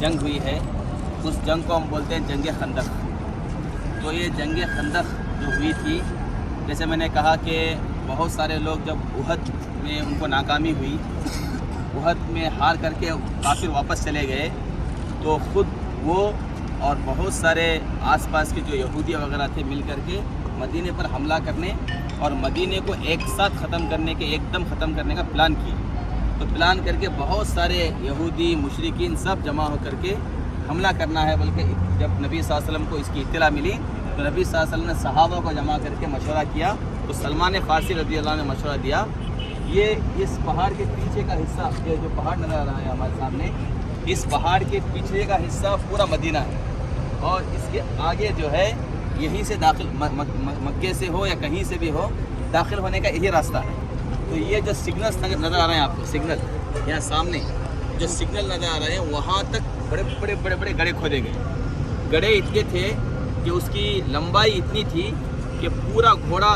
जंग हुई है, उस जंग को हम बोलते हैं जंग खंदक। तो ये जंग खंदक जो हुई थी, जैसे मैंने कहा कि बहुत सारे लोग जब उहद में उनको नाकामी हुई, उहद में हार करके काफिर वापस चले गए, तो ख़ुद वो और बहुत सारे आसपास के जो यहूदी वगैरह थे मिल करके मदीने पर हमला करने और मदीने को एक साथ ख़त्म करने के, एकदम ख़त्म करने का प्लान किया। तो प्लान करके बहुत सारे यहूदी मुशरिकीन सब जमा होकर के हमला करना है, बल्कि जब नबी सल्लल्लाहु अलैहि वसल्लम को इसकी इत्तला मिली तो नबी सल्लल्लाहु अलैहि वसल्लम ने सहाबा को जमा करके मशवरा किया। तो सलमान फारसी रज़ियल्लाहु अन्हु ने मशवरा दिया, ये इस पहाड़ के पीछे का हिस्सा, ये जो पहाड़ नज़र आ रहा है हमारे सामने, इस पहाड़ के पीछे का हिस्सा पूरा मदीना है, और इसके आगे जो है यहीं से दाखिल मक्के से हो या कहीं से भी हो, दाखिल होने का यही रास्ता है। तो ये जो सिग्नल्स नज़र आ रहे हैं आपको, सिग्नल यहाँ सामने जो सिग्नल नज़र आ रहे हैं, वहाँ तक बड़े बड़े गड्ढे खोदे गए। गड्ढे इतने थे कि उसकी लंबाई इतनी थी कि पूरा घोड़ा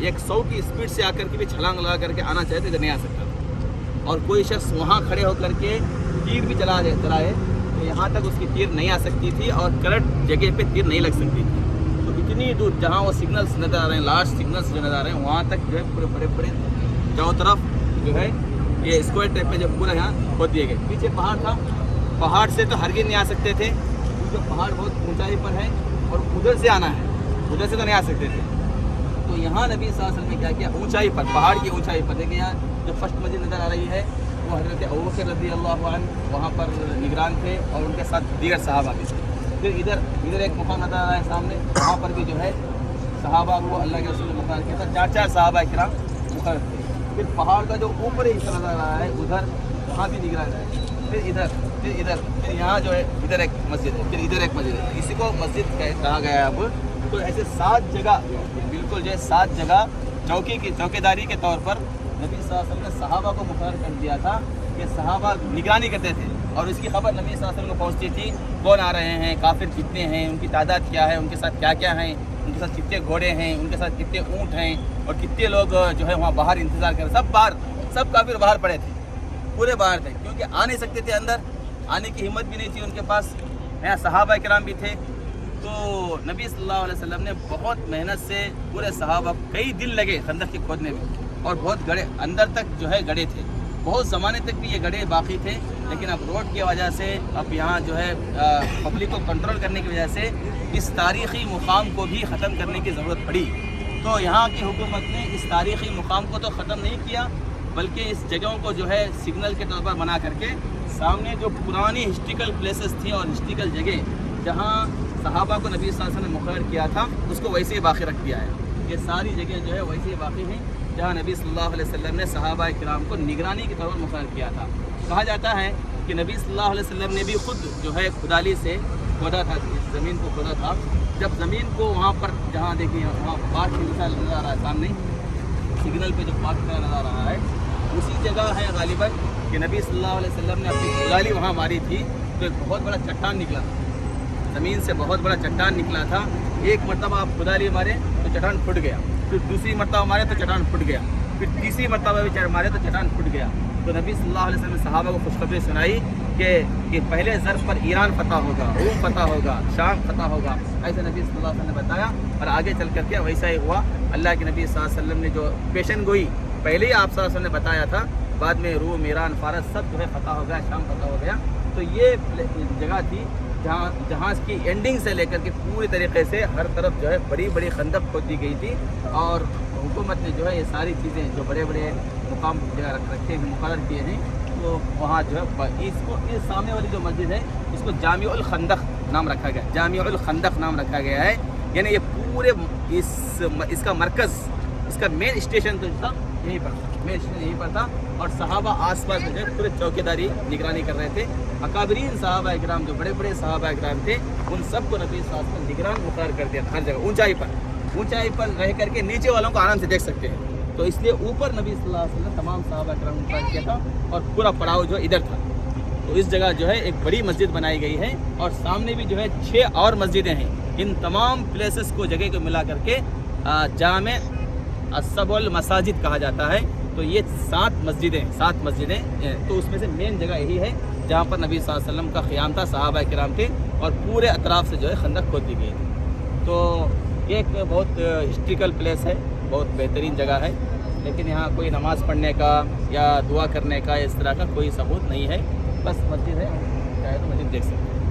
100 की स्पीड से आकर के भी छलांग लगा करके आना चाहे तो इधर नहीं आ सकता, और कोई शख्स वहाँ खड़े होकर के तीर भी चलाए तो यहाँ तक उसकी तीर नहीं आ सकती थी, और करेक्ट जगह पे तीर नहीं लग सकती थी। तो इतनी दूर जहाँ वो सिग्नल्स नज़र आ रहे हैं, लास्ट सिग्नल्स जो नज़र आ रहे हैं, वहाँ तक जो है पूरे बड़े चारों तरफ जो है ये स्क्वायर टाइप में जो पूरा यहाँ खोद दिए गए। पीछे पहाड़ था, पहाड़ से तो हरगिज़ नहीं आ सकते थे क्योंकि पहाड़ बहुत ऊंचाई पर है और उधर से आना है, उधर से तो नहीं आ सकते थे। तो यहाँ नबी सल्लल्लाहु अलैहि वसल्लम ने क्या किया, ऊंचाई पर, पहाड़ की ऊंचाई पर, देखिए यहाँ जो फर्स्ट मस्जिद नज़र आ रही है वो हज़रत अबू बकर रज़ियल्लाहु अन्हु वहाँ पर निगरान थे और उनके साथ दीगर सहाबा भी थे। फिर इधर एक मुकाम नज़र आ रहा है सामने, वहाँ पर भी जो है सहाबा को अल्लाह के रसूल ने मुक़र्रर किया था, 4 सहाबा किराम मुक़र्रर थे। फिर पहाड़ का जो ऊपर हिस्सा नज़र आ रहा है उधर, वहाँ भी निगरान है। फिर इधर यहाँ जो है इधर एक मस्जिद है, फिर इधर एक मस्जिद है, इसी को मस्जिद कहा गया है अब। तो ऐसे 7 जगह, बिल्कुल जो है 7 जगह चौकीदारी के तौर पर नबी सल्लल्लाहु अलैहि वसल्लम ने सहाबा को मुक़र्रर कर दिया था कि सहाबा निगरानी करते थे, और इसकी खबर नबी सल्लल्लाहु अलैहि वसल्लम को पहुँचती थी, कौन आ रहे हैं, काफिर कितने हैं, उनकी तादाद क्या है, उनके साथ क्या क्या हैं, उनके साथ कितने घोड़े हैं, उनके साथ कितने ऊँट हैं, और कितने लोग जो है वहाँ बाहर इंतज़ार कर, सब काफिर बाहर पड़े थे, पूरे बाहर थे, क्योंकि आ नहीं सकते थे, अंदर आने की हिम्मत भी नहीं थी उनके पास। यहाँ सहाबा किराम भी थे। तो नबी सल्लल्लाहु अलैहि वसल्लम ने बहुत मेहनत से पूरे सहाबा, कई दिन लगे खंदक के खोदने में, और बहुत गड्ढे अंदर तक जो है गड्ढे थे, बहुत ज़माने तक भी ये गड्ढे बाकी थे। लेकिन अब रोड की वजह से, अब यहाँ जो है पब्लिक को कंट्रोल करने की वजह से इस तारीख़ी मुकाम को भी ख़त्म करने की ज़रूरत पड़ी। तो यहाँ की हुकूमत ने इस तारीख़ी मुकाम को तो ख़त्म नहीं किया, बल्कि इस जगहों को जो है सिग्नल के तौर पर बना करके सामने जो पुरानी हिस्ट्रिकल प्लेसेस थी और हिस्ट्रिकल जगह जहाँ सहाबा को नबी सल्लल्लाहु अलैहि वसल्लम ने मुक़र्रर किया था, उसको वैसे ही बाकी रख दिया है। ये सारी जगह जो है वैसे ही बाकी हैं जहाँ नबी सल्लल्लाहु अलैहि वसल्लम ने सहाबा किराम को निगरानी के तौर पर मुक़र्रर किया था। कहा जाता है कि नबी सल्लल्लाहु अलैहि वसल्लम ने भी खुद जो है खुदाली से खोदा था, इस ज़मीन को खोदा था। जब ज़मीन को वहाँ पर, जहाँ देखिए वहाँ पार्क नज़र आ रहा है सामने, सिग्नल पे जो पार्क नज़र आ रहा है, उसी जगह है गालिबन कि नबी सल्लल्लाहु अलैहि वसल्लम ने अपनी खुदाली वहाँ मारी थी, तो एक बहुत बड़ा चट्टान निकला था, ज़मीन से बहुत बड़ा चट्टान निकला था। एक मरतबा आप खुदाली मारे तो चट्टान फूट गया, फिर दूसरी मरतबा मारे तो चट्टान फूट गया, फिर तीसरी मरतबा भी मारे तो चट्टान फूट गया। तो नबी सल्लल्लाहु अलैहि वसल्लम ने सहाबा को खुशखबरी सुनाई कि पहले ज़र्फ़ पर ईरान फतह होगा, रूम फतह होगा, शाम फतह होगा, ऐसे नबी सल्लल्लाहु अलैहि वसल्लम ने बताया, और आगे चल करके वैसा ही हुआ। अल्लाह के नबी सल्लल्लाहु अलैहि वसल्लम ने जो पेशन गोई पहले ही आप सल्लल्लाहु अलैहि वसल्लम ने बताया था, बाद में रूम, ईरान, फारस सब जो है फतह हो गया, शाम फतह हो गया। तो ये जगह थी जहाँ की एंडिंग से लेकर के पूरी तरीके से हर तरफ जो है बड़ी खंदक खोद दी गई थी, और हुकूमत ने जो है ये सारी चीज़ें जो बड़े मुकाम जगह रखे हैं, मुक़र्रर किए हैं, तो वहाँ जो है इसको, इस सामने वाली जो मस्जिद है इसको जामिउल खंदक नाम रखा गया, जामिउल खंदक नाम रखा गया है। यानी ये पूरे इसका मरकज़, इसका मेन स्टेशन तो था यहीं पर, मेन स्टेशन यहीं पर था, और सहाबा आसपास जो है पूरे चौकीदारी निगरानी कर रहे थे। अकाबरीन सहाबा इकराम, जो बड़े साहबा इकराम थे, उन सबको नबी सल्लल्लाहु अलैहि वसल्लम ने निगरान मुक़र्रर कर दिया हर जगह, ऊंचाई पर रह करके नीचे वालों को आराम से देख सकते हैं। तो इसलिए ऊपर नबी सल्लल्लाहु अलैहि वसल्लम तमाम सहाबा इकराम को मुक़र्रर किया था, और पूरा पड़ाव जो इधर था। तो इस जगह जो है एक बड़ी मस्जिद बनाई गई है, और सामने भी जो है 6 और मस्जिदें हैं। इन तमाम प्लेसेस को, जगह को मिला करके जामे असबुल मसाजिद कहा जाता है। तो ये 7 मस्जिदें, तो उसमें से मेन जगह यही है جہاں پر نبی صلی اللہ علیہ وسلم کا قیام تھا، صحابہ کرام تھے اور پورے اطراف سے جو ہے خندق کھود دی گئی تھی۔ تو یہ ایک بہت ہسٹریکل پلیس ہے، بہت بہترین جگہ ہے، لیکن یہاں کوئی نماز پڑھنے کا یا دعا کرنے کا اس طرح کا کوئی ثبوت نہیں ہے، بس مسجد ہے، چاہے تو مسجد دیکھ سکتے ہیں۔